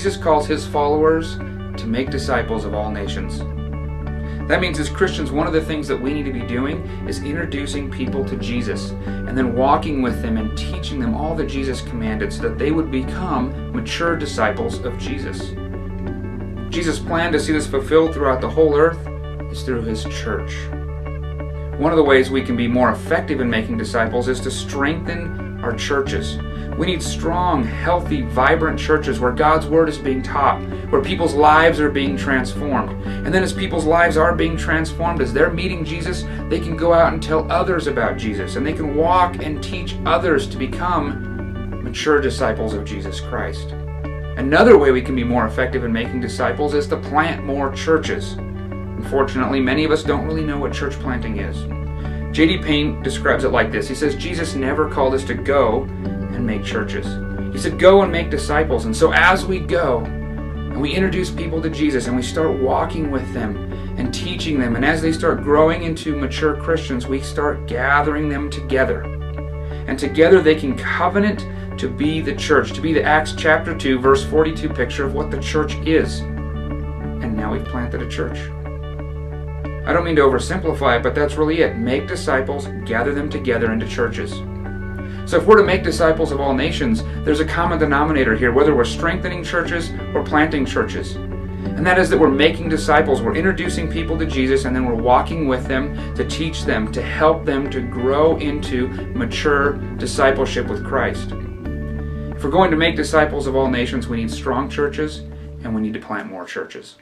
Jesus calls his followers to make disciples of all nations. That means as Christians, one of the things that we need to be doing is introducing people to Jesus and then walking with them and teaching them all that Jesus commanded so that they would become mature disciples of Jesus. Jesus' plan to see this fulfilled throughout the whole earth is through his church. One of the ways we can be more effective in making disciples is to strengthen our churches. We need strong, healthy, vibrant churches where God's Word is being taught, where people's lives are being transformed. And then as people's lives are being transformed, as they're meeting Jesus, they can go out and tell others about Jesus, and they can walk and teach others to become mature disciples of Jesus Christ. Another way we can be more effective in making disciples is to plant more churches. Unfortunately, many of us don't really know what church planting is. J.D. Payne describes it like this. He says, Jesus never called us to go and make churches. He said, go and make disciples. And so as we go and we introduce people to Jesus and we start walking with them and teaching them, and as they start growing into mature Christians, we start gathering them together. And together they can covenant to be the church, to be the Acts chapter 2, verse 42 picture of what the church is. And now we've planted a church. I don't mean to oversimplify it, but that's really it. Make disciples, gather them together into churches. So if we're to make disciples of all nations, there's a common denominator here, whether we're strengthening churches or planting churches. And that is that we're making disciples, we're introducing people to Jesus, and then we're walking with them to teach them, to help them to grow into mature discipleship with Christ. If we're going to make disciples of all nations, we need strong churches, and we need to plant more churches.